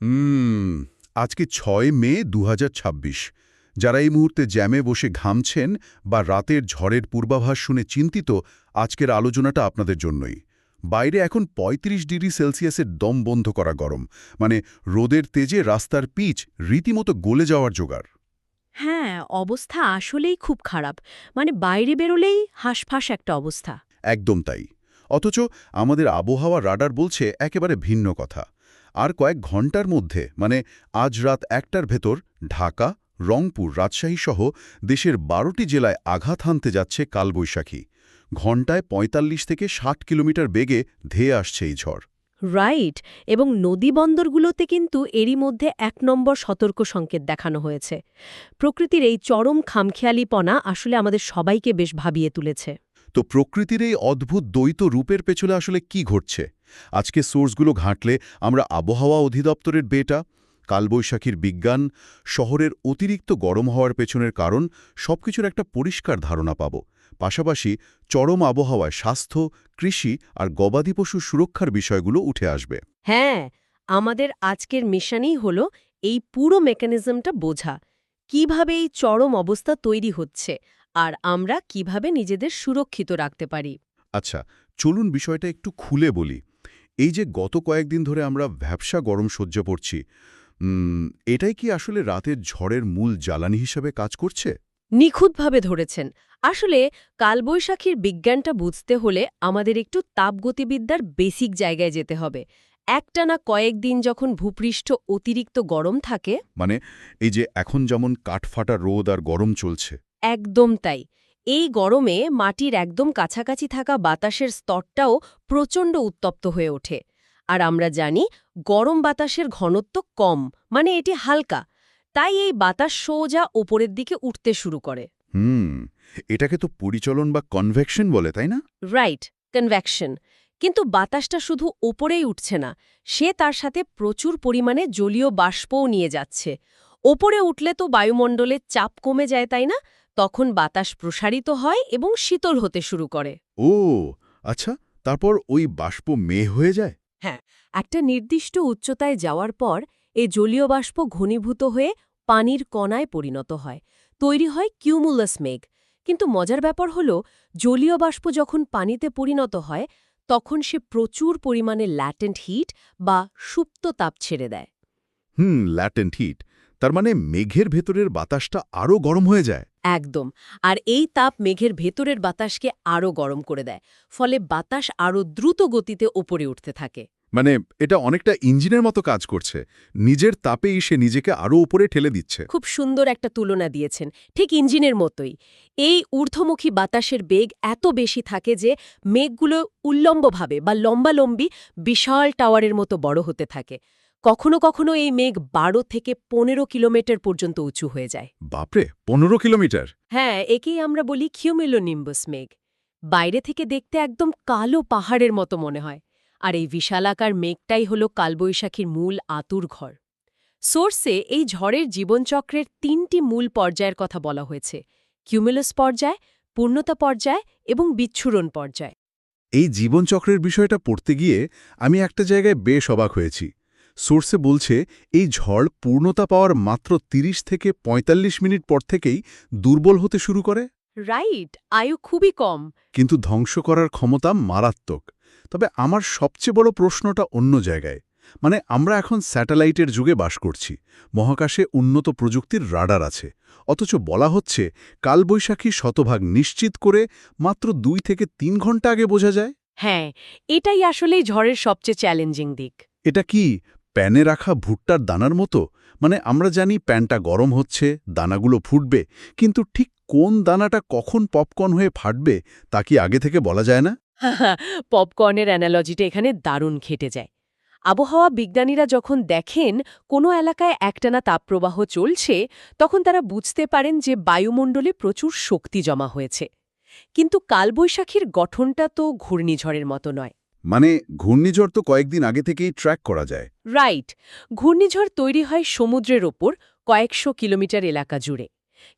হুম আজকে ৬ মে ২০২৬। যারা এই মুহূর্তে জ্যামে বসে ঘামছেন বা রাতের ঝড়ের পূর্বাভাস শুনে চিন্তিত, আজকের আলোচনাটা আপনাদের জন্যই। বাইরে এখন ৩৫ ডিগ্রি সেলসিয়াসের দম বন্ধ করা গরম, মানে রোদের তেজে রাস্তার পিচ রীতিমতো গলে যাওয়ার জোগাড়। হ্যাঁ, অবস্থা আসলেই খুব খারাপ। মানে বাইরে বেরোলেই হাঁসফাঁস একটা অবস্থা। একদম তাই। অথচ আমাদের আবহাওয়া রাডার বলছে একেবারে ভিন্ন কথা। আর কয়েক ঘন্টার মধ্যে, মানে আজ রাত ১টার ভেতর ঢাকা, রংপুর, রাজশাহী সহ দেশের ১২টি জেলায় আঘাত হানতে যাচ্ছে কালবৈশাখী। ঘণ্টায় ৪৫ থেকে ৬০ কিলোমিটার বেগে ধেয়ে আসছে এই ঝড়। রাইট। এবং নদী বন্দরগুলোতে কিন্তু এরই মধ্যে ১ নম্বর সতর্ক সংকেত দেখানো হয়েছে। প্রকৃতির এই চরম খামখেয়ালিপনা আসলে আমাদের সবাইকে বেশ ভাবিয়ে তুলেছে। তো প্রকৃতির এই অদ্ভুত দ্বৈত রূপের পেছনে আসলে কি ঘটছে? আজকে সোর্সগুলো ঘাঁটলে আমরা আবহাওয়া অধিদপ্তরের ডেটা, কালবৈশাখীর বিজ্ঞান, শহরের অতিরিক্ত গরম হওয়ার পেছনের কারণ সবকিছুর একটা পরিষ্কার ধারণা পাব। পাশাপাশি চরম আবহাওয়ায় স্বাস্থ্য, কৃষি আর গবাদি পশুর সুরক্ষার বিষয়গুলো উঠে আসবে। হ্যাঁ, আমাদের আজকের মিশনই হল এই পুরো মেকানিজমটা বোঝা। কিভাবে এই চরম অবস্থা তৈরি হচ্ছে আর আমরা কিভাবে নিজেদের সুরক্ষিত রাখতে পারি। আচ্ছা, চলুন বিষয়টা একটু খুলে বলি। এই যে গত কয়েকদিন ধরে আমরা ভ্যাপসা গরম সহ্য করছি, এটাই কি আসলে রাতের ঝড়ের মূল জ্বালানি হিসাবে কাজ করছে? নিখুঁতভাবে ধরেছেন। আসলে কালবৈশাখীর বিজ্ঞানটা বুঝতে হলে আমাদের একটু তাপগতিবিদ্যার বেসিক জায়গায় যেতে হবে। একটানা কয়েকদিন যখন ভূপৃষ্ঠ অতিরিক্ত গরম থাকে। মানে এই যে এখন যেমন কাঠফাটা রোদ আর গরম চলছে। একদম তাই। এই গরমে মাটির একদম কাছাকাছি থাকা বাতাসের স্তরটাও প্রচণ্ড উত্তপ্ত হয়ে ওঠে। আর আমরা জানি গরম বাতাসের ঘনত্ব কম, মানে এটি হালকা। তাই এই বাতাস সোজা ওপরের দিকে উঠতে শুরু করে। হুম এটাকে তো পরিচলন বা কনভেকশন বলে, তাই না? Right, convection. কিন্তু বাতাসটা শুধু ওপরেই উঠছে না, সে তার সাথে প্রচুর পরিমাণে জলীয় বাষ্পও নিয়ে যাচ্ছে। ওপরে উঠলে তো বায়ুমণ্ডলের চাপ কমে যায়, তাই না? তখন বাতাস প্রসারিত হয় এবং শীতল হতে শুরু করে। ও আচ্ছা, তারপর ওই বাষ্প মেঘ হয়ে যায়? হ্যাঁ, একটা নির্দিষ্ট উচ্চতায় যাওয়ার পর এই জলীয় বাষ্প ঘনীভূত হয়ে পানির কণায় পরিণত হয়। তৈরি হয় কিউমুলাস মেঘ। কিন্তু মজার ব্যাপার হলো, জলীয় বাষ্প যখন পানিতে পরিণত হয় তখন সে প্রচুর পরিমাণে ল্যাটেন্ট হিট বা সুপ্ত তাপ ছেড়ে দেয়। Latent heat. তার মানে মেঘের ভেতরের বাতাসটা আরও গরম হয়ে যায়। একদম। আর এই তাপ মেঘের ভেতরের বাতাসকে আরও গরম করে দেয়। ফলে বাতাস আরও দ্রুত গতিতে ওপরে উঠতে থাকে। মানে এটা অনেকটা ইঞ্জিনের মতো কাজ করছে। নিজের তাপেই সে নিজেকে আরও উপরে ঠেলে দিচ্ছে। খুব সুন্দর একটা তুলনা দিয়েছেন। ঠিক ইঞ্জিনের মতোই। এই ঊর্ধ্বমুখী বাতাসের বেগ এত বেশি থাকে যে মেঘগুলো উল্লম্বভাবে বা লম্বালম্বি বিশাল টাওয়ারের মতো বড় হতে থাকে। কখনো কখনো এই মেঘ ১২ থেকে ১৫ কিলোমিটার পর্যন্ত উঁচু হয়ে যায়। বাপরে, ১৫ কিলোমিটার! হ্যাঁ, একেই আমরা বলি কিউমিলোনিম্বাস মেঘ। বাইরে থেকে দেখতে একদম কালো পাহাড়ের মতো মনে হয়। আর এই বিশালাকার মেঘটাই হল কালবৈশাখীর মূল আঁতুড়ঘর। সোর্সে এই ঝড়ের জীবনচক্রের ৩টি মূল পর্যায়ের কথা বলা হয়েছে: কিউমুলাস পর্যায়, পূর্ণতা পর্যায় এবং বিচ্ছুরণ পর্যায়। এই জীবনচক্রের বিষয়টা পড়তে গিয়ে আমি একটা জায়গায় বেশ অবাক হয়েছি। সোর্সে বলছে এই ঝড় পূর্ণতা পাওয়ার মাত্র ৩০ থেকে ৪৫ মিনিট পর থেকেই দুর্বল হতে শুরু করে। রাইট, আয়ু খুবই কম। কিন্তু ধ্বংস করার ক্ষমতা মারাত্মক। তবে আমার সবচেয়ে বড় প্রশ্নটা অন্য জায়গায়। মানে আমরা এখন স্যাটেলাইটের যুগে বাস করছি, মহাকাশে উন্নত প্রযুক্তির রাডার আছে, অথচ বলা হচ্ছে কালবৈশাখী শতভাগ নিশ্চিত করে মাত্র ২ থেকে ৩ ঘন্টা আগে বোঝা যায়। হ্যাঁ, এটাই আসলেই ঝড়ের সবচেয়ে চ্যালেঞ্জিং দিক। এটা কি প্যানে রাখা ভুট্টার দানার মতো? মানে আমরা জানি প্যানটা গরম হচ্ছে, দানাগুলো ফুটবে, কিন্তু ঠিক কোন দানাটা কখন পপকর্ন হয়ে ফাটবে তা কি আগে থেকে বলা যায় না? পপকর্নের অ্যানালজিটা এখানে দারুণ খেটে যায়। আবহাওয়া বিজ্ঞানীরা যখন দেখেন কোনো এলাকায় একটানা তাপপ্রবাহ চলছে, তখন তারা বুঝতে পারেন যে বায়ুমণ্ডলে প্রচুর শক্তি জমা হয়েছে। কিন্তু কালবৈশাখীর গঠনটা তো ঘূর্ণিঝড়ের মতো নয়। মানে ঘূর্ণিঝড় তো কয়েকদিন আগে থেকেই ট্র্যাক করা যায়। রাইট, ঘূর্ণিঝড় তৈরি হয় সমুদ্রের ওপর কয়েকশো কিলোমিটার এলাকা জুড়ে।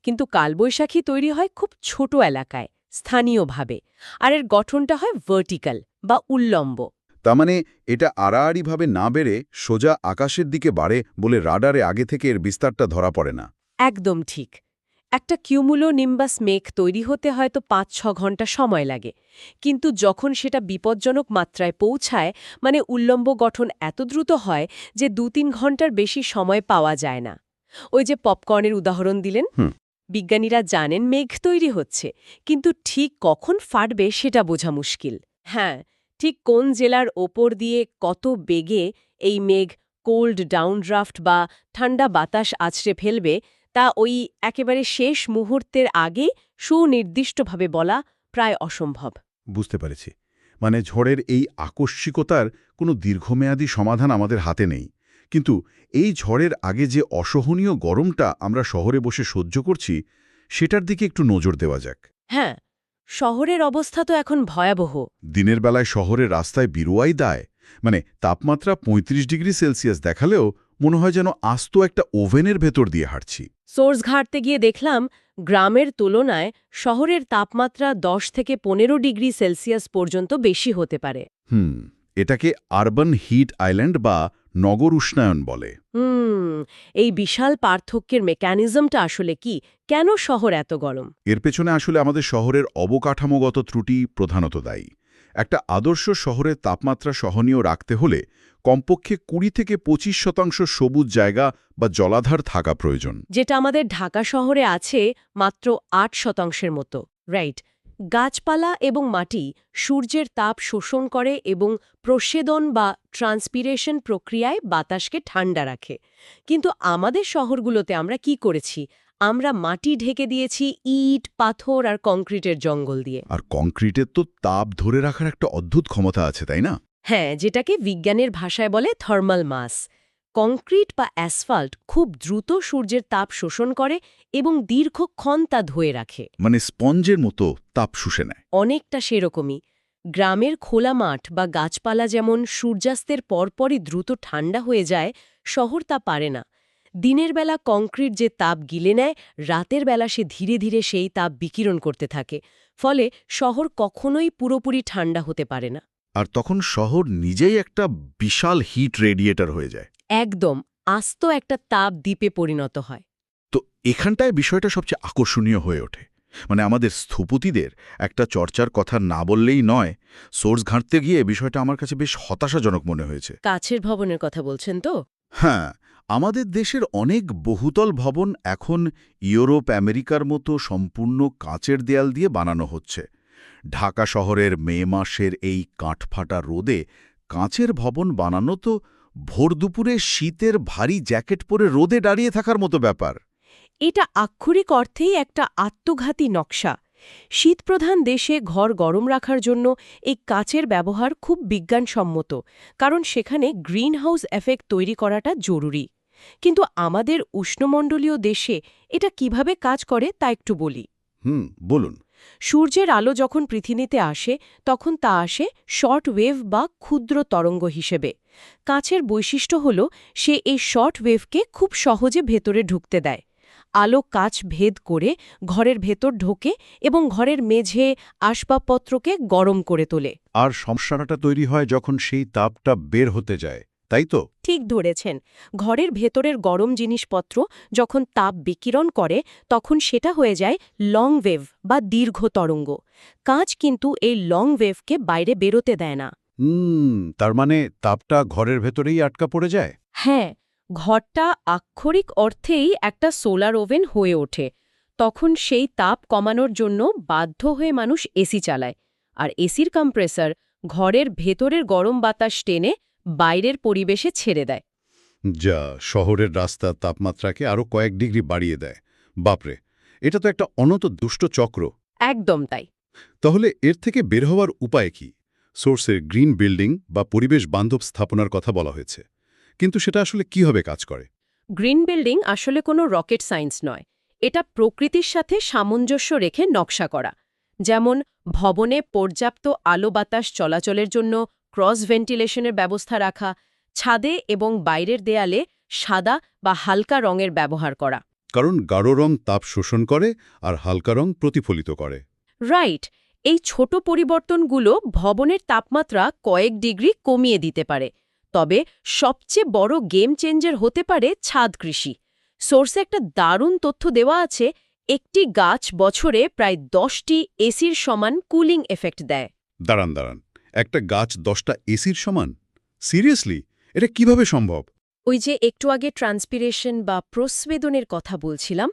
কিন্তু কালবৈশাখী তৈরি হয় খুব ছোট এলাকায়, স্থানীয়ভাবে। আর এর গঠনটা হয় ভার্টিক্যাল বা উল্লম্ব। তার মানে এটা আড়াআড়িভাবে না বেড়ে সোজা আকাশের দিকে বাড়ে বলে রাডারে আগে থেকে এর বিস্তারটা ধরা পড়ে না। একদম ঠিক। একটা কিউমুলোনিম্বাস মেঘ তৈরি হতে হয়তো ৫-৬ ঘন্টা সময় লাগে, কিন্তু যখন সেটা বিপজ্জনক মাত্রায় পৌঁছায়, মানে উল্লম্ব গঠন এত দ্রুত হয় যে ২-৩ ঘন্টার বেশি সময় পাওয়া যায় না। ওই যে পপকর্নের উদাহরণ দিলেন, হুম। বিজ্ঞানীরা জানেন মেঘ তৈরি হচ্ছে, কিন্তু ঠিক কখন ফাটবে সেটা বোঝা মুশকিল। হ্যাঁ, ঠিক কোন জেলার ওপর দিয়ে কত বেগে এই মেঘ কোল্ড ডাউনড্রাফট বা ঠান্ডা বাতাস আছড়ে ফেলবে তা ওই একেবারে শেষ মুহূর্তের আগে সুনির্দিষ্টভাবে বলা প্রায় অসম্ভব। বুঝতে পেরেছি। মানে ঝড়ের এই আকস্মিকতার কোনো দীর্ঘমেয়াদী সমাধান আমাদের হাতে নেই। কিন্তু এই ঝড়ের আগে যে অসহনীয় গরমটা আমরা শহরে বসে সহ্য করছি, সেটার দিকে একটু নজর দেওয়া যাক। হ্যাঁ, শহরের অবস্থা তো এখন ভয়াবহ। দিনের বেলায় শহরের রাস্তায় বিরোয়াই দায়। মানে তাপমাত্রা ৩৫ ডিগ্রি সেলসিয়াস দেখালেও মনে হয় যেন আস্ত একটা ওভেনের ভেতর দিয়ে হাঁটছি। সোর্স ঘাঁটতে গিয়ে দেখলাম গ্রামের তুলনায় শহরের তাপমাত্রা ১০ থেকে ১৫ ডিগ্রি সেলসিয়াস পর্যন্ত বেশি হতে পারে। এটাকে আরবান হিট আইল্যান্ড বা নগর উষ্ণায়ন বলে। এই বিশাল পার্থক্যের মেকানিজমটা আসলে কি? কেন শহর এত গরম? এর পেছনে আসলে আমাদের শহরের অবকাঠামোগত ত্রুটি প্রধানত দায়ী। একটা আদর্শ শহরের তাপমাত্রা সহনীয় রাখতে হলে কমপক্ষে ২০ থেকে ২৫% সবুজ জায়গা বা জলাধার থাকা প্রয়োজন। যেটা আমাদের ঢাকা শহরে আছে মাত্র ৮% মতো, রাইট? গাছপালা এবং মাটি সূর্যের তাপ শোষণ করে এবং প্রস্বেদন বা ট্রান্সপিরেশন প্রক্রিয়ায় বাতাসকে ঠান্ডা রাখে। কিন্তু আমাদের শহরগুলোতে আমরা কি করেছি? আমরা মাটি ঢেকে দিয়েছি ইট, পাথর আর কংক্রিটের জঙ্গল দিয়ে। আর কংক্রিটের তো তাপ ধরে রাখার একটা অদ্ভুত ক্ষমতা আছে, তাই না? হ্যাঁ, যেটাকে বিজ্ঞানের ভাষায় বলে থার্মাল মাস। কংক্রিট বা অ্যাসফাল্ট খুব দ্রুত সূর্যের তাপ শোষণ করে এবং দীর্ঘক্ষণ তা ধরে রাখে। মানে স্পঞ্জের মতো তাপ শুষে নেয়। অনেকটা সেরকমই। গ্রামের খোলা মাঠ বা গাছপালা যেমন সূর্যাস্তের পরপরই দ্রুত ঠান্ডা হয়ে যায়, শহর তা পারে না। দিনের বেলা কংক্রিট যে তাপ গিলে নেয়, রাতের বেলা সে ধীরে ধীরে সেই তাপ বিকিরণ করতে থাকে। ফলে শহর কখনোই পুরোপুরি ঠান্ডা হতে পারে না। আর তখন শহর নিজেই একটা বিশাল হিট রেডিয়েটর হয়ে যায়। একদম আস্ত একটা তাপ দ্বীপে পরিণত হয়। তো এখানটায় বিষয়টা সবচেয়ে আকর্ষণীয় হয়ে ওঠে। মানে আমাদের স্থপতিদের একটা চর্চার কথা না বললেই নয়। সোর্স ঘাঁটতে গিয়ে বিষয়টা আমার কাছে বেশ হতাশাজনক মনে হয়েছে। কাছের ভবনের কথা বলছেন তো? হ্যাঁ, আমাদের দেশের অনেক বহুতল ভবন এখন ইউরোপ, আমেরিকার মতো সম্পূর্ণ কাঁচের দেয়াল দিয়ে বানানো হচ্ছে। ঢাকা শহরের মে মাসের এই কাঠফাটা রোদে কাঁচের ভবন বানানো তো ভোর দুপুরে শীতের ভারী জ্যাকেট পরে রোদে দাঁড়িয়ে থাকার মতো ব্যাপার। এটা আক্ষরিক অর্থেই একটা আত্মঘাতী নকশা। শীতপ্রধান দেশে ঘর গরম রাখার জন্য এই কাচের ব্যবহার খুব বিজ্ঞানসম্মত, কারণ সেখানে গ্রিনহাউস এফেক্ট তৈরি করাটা জরুরি। কিন্তু আমাদের উষ্ণমণ্ডলীয় দেশে এটা কিভাবে কাজ করে তা একটু বলি। বলুন। সূর্যের আলো যখন পৃথিবীতে আসে তখন তা আসে শর্ট ওয়েভ বা ক্ষুদ্র তরঙ্গ হিসেবে। কাচের বৈশিষ্ট্য হল সে এই শর্ট ওয়েভকে খুব সহজে ভেতরে ঢুকতে দেয়। আলো কাচ ভেদ করে ঘরের ভেতর ঢোকে এবং ঘরের মেঝে আসবাবপত্রকে গরম করে তোলে। আর সমস্যাটা তৈরি হয় যখন সেই তাপটা বের হতে যায়, তাই তো? ঠিক ধরেছেন। ঘরের ভেতরের গরম জিনিসপত্র যখন তাপ বিকিরণ করে তখন সেটা হয়ে যায় লং ওয়েভ বা দীর্ঘ তরঙ্গ। কাঁচ কিন্তু এই লং ওয়েভকে বাইরে বেরোতে দেয় না। তার মানে তাপটা ঘরের ভেতরেই আটকা পড়ে যায়। হ্যাঁ, ঘরটা আক্ষরিক অর্থেই একটা সোলার ওভেন হয়ে ওঠে। তখন সেই তাপ কমানোর জন্য বাধ্য হয়ে মানুষ এসি চালায়। আর এসির কম্প্রেসার ঘরের ভেতরের গরম বাতাস টেনে বাইরের পরিবেশে ছেড়ে দেয়। যা শহরের রাস্তার তাপমাত্রাকে আরও কয়েক ডিগ্রি বাড়িয়ে দেয়। বাপরে, এটা তো একটা অনন্ত দুষ্ট চক্র। একদম তাই। তাহলে এর থেকে বের হওয়ার উপায় কি? সোর্সের গ্রিন বিল্ডিং বা পরিবেশ বান্ধব স্থাপনার কথা বলা হয়েছে, কিন্তু সেটা আসলে কিভাবে কাজ করে? গ্রিন বিল্ডিং আসলে কোনো রকেট সায়েন্স নয়। এটা প্রকৃতির সাথে সামঞ্জস্য রেখে নকশা করা। যেমন ভবনে পর্যাপ্ত আলো বাতাস চলাচলের জন্য ক্রস ভেন্টিলেশনের ব্যবস্থা রাখা, ছাদে এবং বাইরের দেয়ালে সাদা বা হালকা রঙের ব্যবহার করা। কারণ গাঢ় রং তাপ শোষণ করে আর হালকা রং প্রতিফলিত করে। রাইট। এই ছোট পরিবর্তনগুলো ভবনের তাপমাত্রা কয়েক ডিগ্রি কমিয়ে দিতে পারে। তবে সবচেয়ে বড় গেম চেঞ্জার হতে পারে ছাদ কৃষি। সোর্সে একটা দারুণ তথ্য দেওয়া আছে, একটি গাছ বছরে প্রায় 10টি এসির সমান কুলিং এফেক্ট দেয়। দাঁড়ান, একটা গাছ 10টা এসির সমান? সিরিয়াসলি? এটা কিভাবে সম্ভব? ওই যে একটু আগে ট্রান্সপিরেশন বা প্রস্বেদনের কথা বলছিলাম,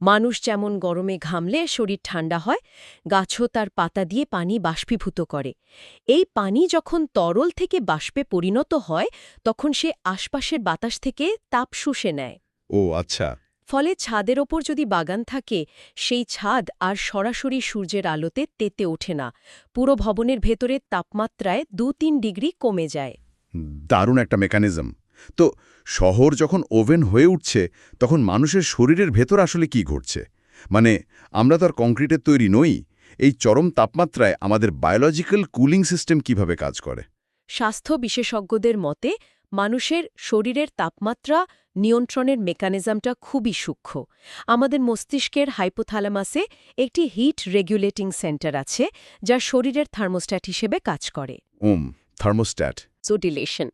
মানুষ যেমন গরমে ঘামলে শরীর ঠান্ডা হয়, গাছও তার পাতা দিয়ে পানি বাষ্পীভূত করে। এই পানি যখন তরল থেকে বাষ্পে পরিণত হয়, তখন সে আশপাশের বাতাস থেকে তাপ শুষে নেয়। ও আচ্ছা। ফলে ছাদের ওপর যদি বাগান থাকে, সেই ছাদ আর সরাসরি সূর্যের আলোতে তেতে ওঠে না, পুরো ভবনের ভেতরের তাপমাত্রায় 2-3 ডিগ্রি কমে যায়। দারুণ একটা মেকানিজম। তো শহর যখন ওভেন হয়ে উঠছে, তখন মানুষের শরীরের ভেতর আসলে কি ঘটছে? মানে, আমরা তো আর কংক্রিটের তৈরি নই। এই চরম তাপমাত্রায় আমাদের বায়োলজিক্যাল কুলিং সিস্টেম কিভাবে কাজ করে? স্বাস্থ্য বিশেষজ্ঞদের মতে মানুষের শরীরের তাপমাত্রা নিয়ন্ত্রণের মেকানিজমটা খুবই সূক্ষ্ম। আমাদের মস্তিষ্কের হাইপোথ্যালামাসে একটি হিট রেগুলেটিং সেন্টার আছে, যা শরীরের থার্মোস্ট্যাট হিসেবে কাজ করে। থার্মোস্ট্যাট। সোডিলেশন।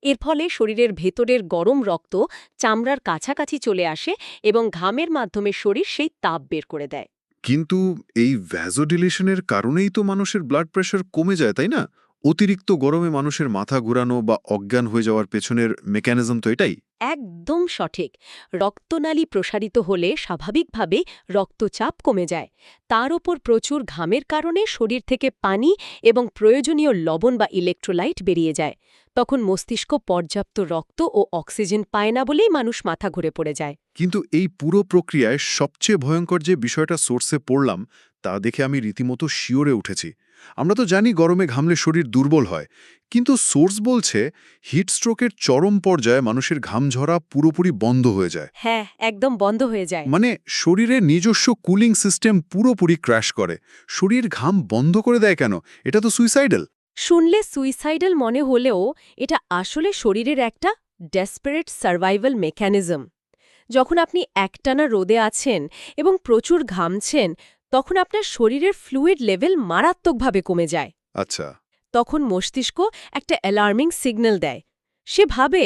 এর ফলে শরীরের ভেতরের গরম রক্ত চামড়ার কাছাকাছি চলে আসে এবং ঘামের মাধ্যমে শরীর সেই তাপ বের করে দেয়। কিন্তু এই ভ্যাজোডিলেশনের কারণেই তো মানুষের ব্লাড প্রেশার কমে যায়, তাই না? অতিরিক্ত গরমে মানুষের মাথা ঘোরানো বা অজ্ঞান হয়ে যাওয়ার পেছনের মেকানিজম তো এটাই। একদম সঠিক। রক্তনালী প্রসারিত হলে স্বাভাবিকভাবে রক্তচাপ কমে যায়। তার ওপর প্রচুর ঘামের কারণে শরীর থেকে পানি এবং প্রয়োজনীয় লবণ বা ইলেকট্রোলাইট বেরিয়ে যায়। তখন মস্তিষ্ক পর্যাপ্ত রক্ত ও অক্সিজেন পায় না বলেই মানুষ মাথা ঘুরে পড়ে যায়। কিন্তু এই পুরো প্রক্রিয়ায় সবচেয়ে ভয়ঙ্কর যে বিষয়টা সোর্সে পড়লাম, তা দেখে আমি রীতিমতো শিওরে উঠেছি। আমরা তো জানি গরমে ঘামলে শরীর দুর্বল হয়, কিন্তু সোর্স বলছে হিটস্ট্রোকের চরম পর্যায়ে মানুষের ঘাম ঝরা পুরোপুরি বন্ধ হয়ে যায়। হ্যাঁ, একদম বন্ধ হয়ে যায়। মানে শরীরের নিজস্ব কুলিং সিস্টেম পুরোপুরি ক্র্যাশ করে। শরীর ঘাম বন্ধ করে দেয় কেন? এটা তো সুইসাইডাল। শুনলে সুইসাইডাল মনে হলেও এটা আসলে শরীরের একটা ডেসপারেট সার্ভাইভাল মেকানিজম। যখন আপনি একটানা রোদে আছেন এবং প্রচুর ঘামছেন, তখন আপনার শরীরের ফ্লুইড লেভেল মারাত্মকভাবে কমে যায়। আচ্ছা। তখন মস্তিষ্ক একটা অ্যালার্মিং সিগন্যাল দেয়। সে ভাবে,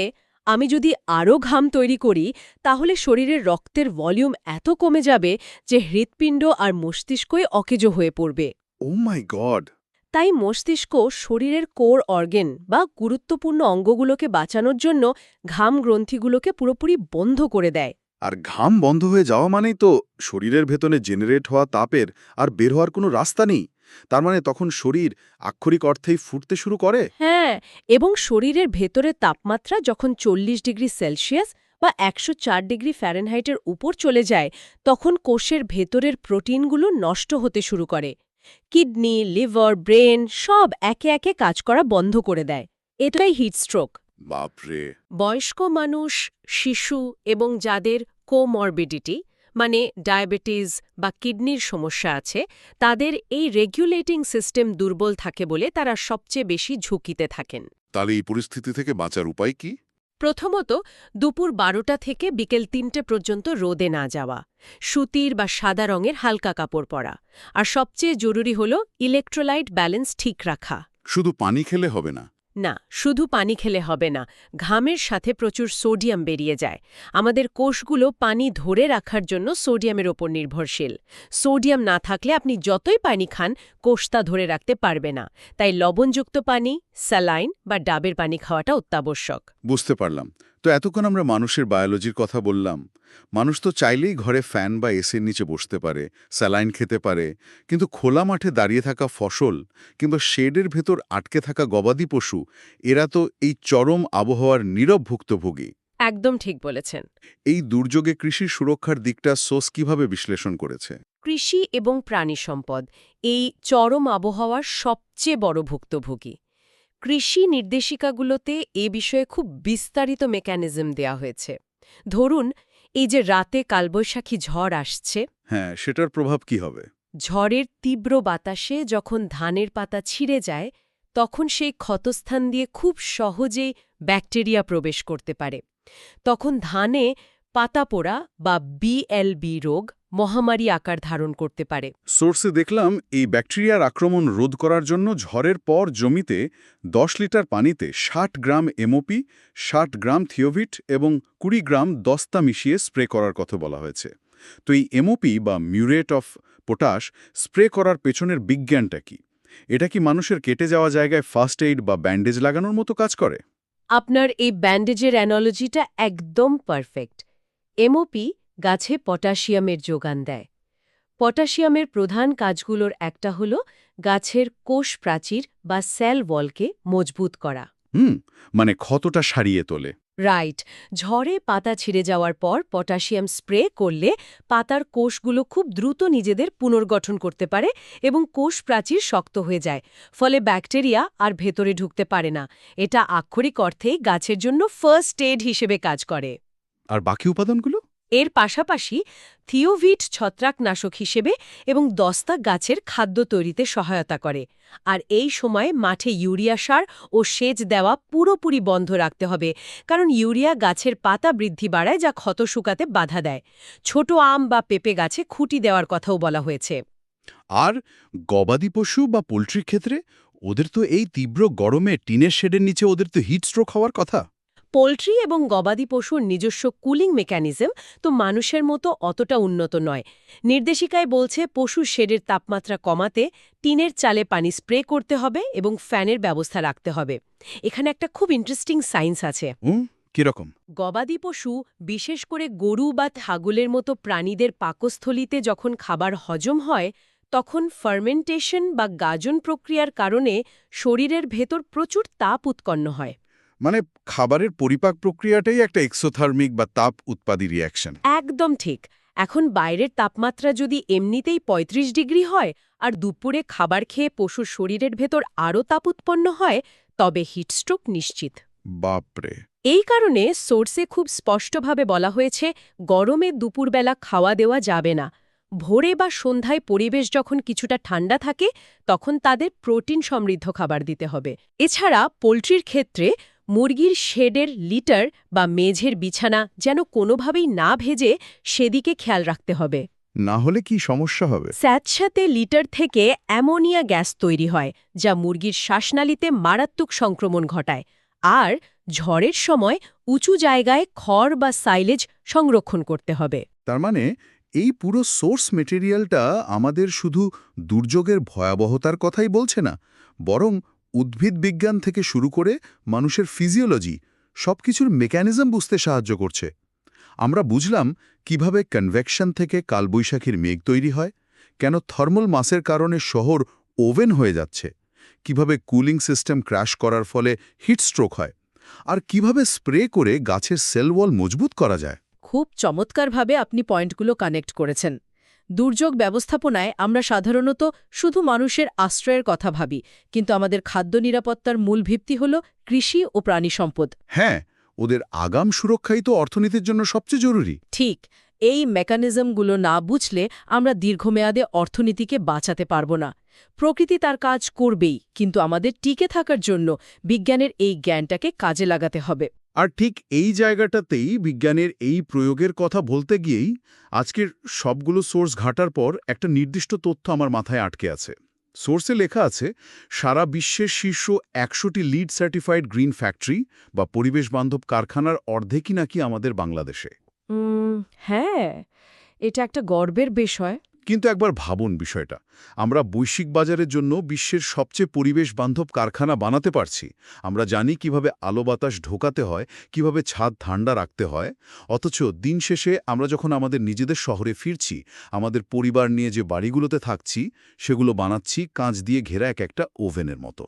আমি যদি আরও ঘাম তৈরি করি, তাহলে শরীরের রক্তের ভলিউম এত কমে যাবে যে হৃৎপিণ্ড আর মস্তিষ্কই অকেজো হয়ে পড়বে। ও মাই গড! তাই মস্তিষ্ক শরীরের কোর অর্গেন বা গুরুত্বপূর্ণ অঙ্গগুলোকে বাঁচানোর জন্য ঘাম গ্রন্থিগুলোকে পুরোপুরি বন্ধ করে দেয়। আর ঘাম বন্ধ হয়ে যাওয়া মানেই তো শরীরের ভেতরে জেনারেট হওয়া তাপের আর বের হওয়ার কোনো রাস্তা নেই। তার মানে তখন শরীর আক্ষরিক অর্থেই ফুটতে শুরু করে। হ্যাঁ, এবং শরীরের ভেতরের তাপমাত্রা যখন 40 ডিগ্রি সেলসিয়াস বা 104 ডিগ্রি ফ্যারেনহাইটের উপর চলে যায়, তখন কোষের ভেতরের প্রোটিনগুলো নষ্ট হতে শুরু করে। কিডনি, লিভার, ব্রেন সব একে একে কাজ করা বন্ধ করে দেয়। এটাই হিটস্ট্রোক। বাপরে! বয়স্ক মানুষ, শিশু এবং যাদের কোমরবিডিটি মানে ডায়াবেটিস বা কিডনির সমস্যা আছে, তাদের এই রেগুলেটিং সিস্টেম দুর্বল থাকে বলে তারা সবচেয়ে বেশি ঝুঁকিতে থাকেন। তাহলে এই পরিস্থিতি থেকে বাঁচার উপায় কি? প্রথমত, দুপুর 12টা থেকে বিকেল 3টে পর্যন্ত রোদে না যাওয়া, সুতির বা সাদা রঙের হালকা কাপড় পরা, আর সবচেয়ে জরুরি হল ইলেকট্রোলাইট ব্যালেন্স ঠিক রাখা। শুধু পানি খেলে হবে না? না, শুধু পানি খেলে হবে না, ঘামের সাথে প্রচুর সোডিয়াম বেরিয়ে যায়। আমাদের কোষগুলো পানি ধরে রাখার জন্য সোডিয়ামের ওপর নির্ভরশীল। সোডিয়াম না থাকলে আপনি যতই পানি খান, কোষ তা ধরে রাখতে পারবে না। তাই লবণযুক্ত পানি, স্যালাইন বা ডাবের পানি খাওয়াটা অত্যাবশ্যক। বুঝতে পারলাম। তো এতক্ষণ আমরা মানুষের বায়োলজির কথা বললাম। মানুষ তো চাইলেই ঘরে ফ্যান বা এসির নিচে বসতে পারে, স্যালাইন খেতে পারে, কিন্তু খোলা মাঠে দাঁড়িয়ে থাকা ফসল কিংবা শেডের ভেতর আটকে থাকা গবাদি পশু, এরা তো এই চরম আবহাওয়ার নীরব ভুক্তভোগী। একদম ঠিক বলেছেন। এই দুর্যোগে কৃষির সুরক্ষার দিকটা সোস কিভাবে বিশ্লেষণ করেছে? কৃষি এবং প্রাণী সম্পদ এই চরম আবহাওয়ার সবচেয়ে বড় ভুক্তভোগী। কৃষি নির্দেশিকাগুলোতে এ বিষয়ে খুব বিস্তারিত মেকানিজম দেয়া হয়েছে। ধরুন, এই যে রাতে কালবৈশাখী ঝড় আসছে, হ্যাঁ, সেটার প্রভাব কি হবে? ঝড়ের তীব্র বাতাসে যখন ধানের পাতা ছিঁড়ে যায়, তখন সেই ক্ষতস্থান দিয়ে খুব সহজেই ব্যাকটেরিয়া প্রবেশ করতে পারে। তখন ধানে পাতা পোড়া বা বিএলবি রোগ মহামারী আকার ধারণ করতে পারে। সোর্সে দেখলাম এই ব্যাকটেরিয়ার আক্রমণ রোধ করার জন্য ঝড়ের পর জমিতে 10 লিটার পানিতে 60 গ্রাম এমওপি, 60 গ্রাম থিওভিট এবং 20 গ্রাম দস্তা মিশিয়ে স্প্রে করার কথা বলা হয়েছে। তো এই এমওপি বা মিউরেট অফ পটাশ স্প্রে করার পেছনের বিজ্ঞানটা কি? এটা কি মানুষের কেটে যাওয়া জায়গায় ফার্স্ট এইড বা ব্যান্ডেজ লাগানোর মতো কাজ করে? আপনার এই ব্যান্ডেজের অ্যানোলজিটা একদম পারফেক্ট। এমওপি গাছে পটাশিয়ামের যোগান দেয়। পটাশিয়ামের প্রধান কাজগুলোর একটা হল গাছের কোষ প্রাচীর বা সেল ওয়ালকে মজবুত করা। মানে ক্ষতটা সারিয়ে তোলে। রাইট, ঝড়ে পাতা ছিঁড়ে যাওয়ার পর পটাশিয়াম স্প্রে করলে পাতার কোষগুলো খুব দ্রুত নিজেদের পুনর্গঠন করতে পারে এবং কোষ প্রাচীর শক্ত হয়ে যায়, ফলে ব্যাকটেরিয়া আর ভেতরে ঢুকতে পারে না। এটা আক্ষরিক অর্থেই গাছের জন্য ফার্স্ট এড হিসেবে কাজ করে। আর বাকি উপাদানগুলো? এর পাশাপাশি থিওভিট ছত্রাকনাশক হিসেবে এবং দস্তা গাছের খাদ্য তৈরিতে সহায়তা করে। আর এই সময়ে মাঠে ইউরিয়া সার ও সেচ দেওয়া পুরোপুরি বন্ধ রাখতে হবে, কারণ ইউরিয়া গাছের পাতা বৃদ্ধি বাড়ায়, যা ক্ষত শুকাতে বাধা দেয়। ছোট আম বা পেঁপে গাছে খুঁটি দেওয়ার কথাও বলা হয়েছে। আর গবাদি পশু বা পোলট্রির ক্ষেত্রে ওদের তো এই তীব্র গরমে টিনের শেডের নিচে ওদের তো হিট স্ট্রোক হওয়ার কথা। পোলট্রি এবং গবাদি পশুর নিজস্ব কুলিং মেকানিজম তো মানুষের মতো অতটা উন্নত নয়। নির্দেশিকায় বলছে পশুর শেডের তাপমাত্রা কমাতে টিনের চালে পানি স্প্রে করতে হবে এবং ফ্যানের ব্যবস্থা রাখতে হবে। এখানে একটা খুব ইন্টারেস্টিং সায়েন্স আছে। কিরকম? গবাদি পশু, বিশেষ করে গরু বা ছাগলের মতো প্রাণীদের পাকস্থলিতে যখন খাবার হজম হয়, তখন ফার্মেন্টেশন বা গাজন প্রক্রিয়ার কারণে শরীরের ভেতর প্রচুর তাপ উৎপন্ন হয়। মানে খাবারের পরিপাক প্রক্রিয়াটাই একটা এক্সোথার্মিক বা তাপ উৎপাদী রিঅ্যাকশন। একদম ঠিক। এখন বাইরের তাপমাত্রা যদি এমনিতেই ৩৫ ডিগ্রি হয় আর দুপুরে খাবার খেয়ে পশুর শরীরের ভেতর আরও তাপ উৎপন্ন হয়, তবে হিটস্ট্রোক নিশ্চিত। বাপরে! এই কারণে সোর্সে খুব স্পষ্টভাবে বলা হয়েছে গরমে দুপুরবেলা খাওয়া দেওয়া যাবে না। ভোরে বা সন্ধ্যায় পরিবেশ যখন কিছুটা ঠান্ডা থাকে, তখন তাদের প্রোটিন সমৃদ্ধ খাবার দিতে হবে। এছাড়া পোলট্রির ক্ষেত্রে মুরগির শেডের লিটার বা মেঝের বিছানা যেন কোনোভাবেই না ভেজে, সেদিকে খেয়াল রাখতে হবে। না হলে কি সমস্যা হবে? স্যাঁতস্যাঁতে লিটার থেকে অ্যামোনিয়া গ্যাস তৈরি হয়, যা মুরগির শ্বাসনালীতে মারাত্মক সংক্রমণ ঘটায়। আর ঝড়ের সময় উঁচু জায়গায় খড় বা সাইলেজ সংরক্ষণ করতে হবে। তার মানে এই পুরো সোর্স মেটেরিয়ালটা আমাদের শুধু দুর্যোগের ভয়াবহতার কথাই বলছে না, বরং উদ্ভিদ বিজ্ঞান থেকে শুরু করে মানুষের ফিজিওলজি সবকিছুর মেকানিজম বুঝতে সাহায্য করছে। আমরা বুঝলাম কিভাবে কনভেকশন থেকে কালবৈশাখীর মেঘ তৈরি হয়, কেন থার্মাল মাসের কারণে শহর ওভেন হয়ে যাচ্ছে, কিভাবে কুলিং সিস্টেম ক্র্যাশ করার ফলে হিট স্ট্রোক হয়, আর কিভাবে স্প্রে করে গাছের সেল ওয়াল মজবুত করা যায়। খুব চমৎকারভাবে আপনি পয়েন্টগুলো কানেক্ট করেছেন। দুর্যোগ ব্যবস্থাপনায় আমরা সাধারণত শুধু মানুষের আশ্রয়ের কথা ভাবি, কিন্তু আমাদের খাদ্য নিরাপত্তার মূল ভিত্তি হল কৃষি ও প্রাণী সম্পদ। হ্যাঁ, ওদের আগাম সুরক্ষাই তো অর্থনীতির জন্য সবচেয়ে জরুরি। ঠিক, এই মেকানিজমগুলো না বুঝলে আমরা দীর্ঘমেয়াদে অর্থনীতিকে বাঁচাতে পারব না। প্রকৃতি তার কাজ করবেই, কিন্তু আমাদের টিকে থাকার জন্য বিজ্ঞানের এই জ্ঞানটাকে কাজে লাগাতে হবে। আর ঠিক এই জায়গাটাতেই বিজ্ঞানের এই প্রয়োগের কথা বলতে গিয়েই আজকের সবগুলো সোর্স ঘাটার পর একটা নির্দিষ্ট তথ্য আমার মাথায় আটকে আছে। সোর্সে লেখা আছে সারা বিশ্বের শীর্ষ ১০০টি লিড সার্টিফাইড গ্রিন ফ্যাক্টরি বা পরিবেশ বান্ধব কারখানার অর্ধেকই নাকি আমাদের বাংলাদেশে। হ্যাঁ, এটা একটা গর্বের বিষয়। কিন্তু একবার ভাবুন বিষয়টা, আমরা বৈশ্বিক বাজারের জন্য বিশ্বের সবচেয়ে পরিবেশ বান্ধব কারখানা বানাতে পারছি। আমরা জানি কিভাবে আলো বাতাস ঢোকাতে হয়, কিভাবে ছাদ ঠান্ডা রাখতে হয়, অথচ দিন শেষে আমরা যখন আমাদের নিজেদের শহরে ফিরছি, আমাদের পরিবার নিয়ে যে বাড়িগুলোতে থাকছি, সেগুলো বানাচ্ছি কাঁচ দিয়ে ঘেরা একটা ওভেনের মতো।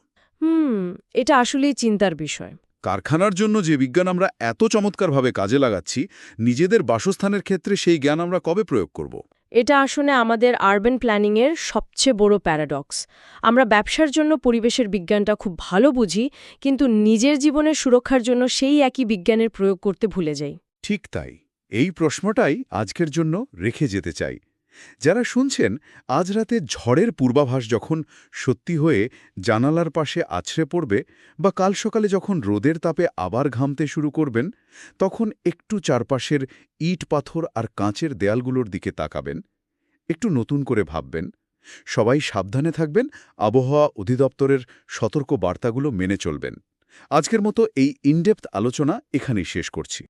এটা আসলেই চিন্তার বিষয়। কারখানার জন্য যে বিজ্ঞান আমরা এত চমৎকারভাবে কাজে লাগাচ্ছি, নিজেদের বাসস্থানের ক্ষেত্রে সেই জ্ঞান আমরা কবে প্রয়োগ করব? এটা আসলে আমাদের আরবান প্ল্যানিংয়ের সবচেয়ে বড় প্যারাডক্স। আমরা ব্যবসার জন্য পরিবেশের বিজ্ঞানটা খুব ভালো বুঝি, কিন্তু নিজের জীবনের সুরক্ষার জন্য সেই একই বিজ্ঞানের প্রয়োগ করতে ভুলে যাই। ঠিক তাই, এই প্রশ্নটাই আজকের জন্য রেখে যেতে চাই। যারা শুনছেন, আজ রাতে ঝড়ের পূর্বাভাস যখন সত্যি হয়ে জানালার পাশে আছড়ে পড়বে বা কাল সকালে যখন রোদের তাপে আবার ঘামতে শুরু করবেন, তখন একটু চারপাশের ইট পাথর আর কাঁচের দেয়ালগুলোর দিকে তাকাবেন, একটু নতুন করে ভাববেন। সবাই সাবধানে থাকবেন, আবহাওয়া অধিদপ্তরের সতর্ক বার্তাগুলো মেনে চলবেন। আজকের মতো এই ইনডেপথ আলোচনা এখানেই শেষ করছি।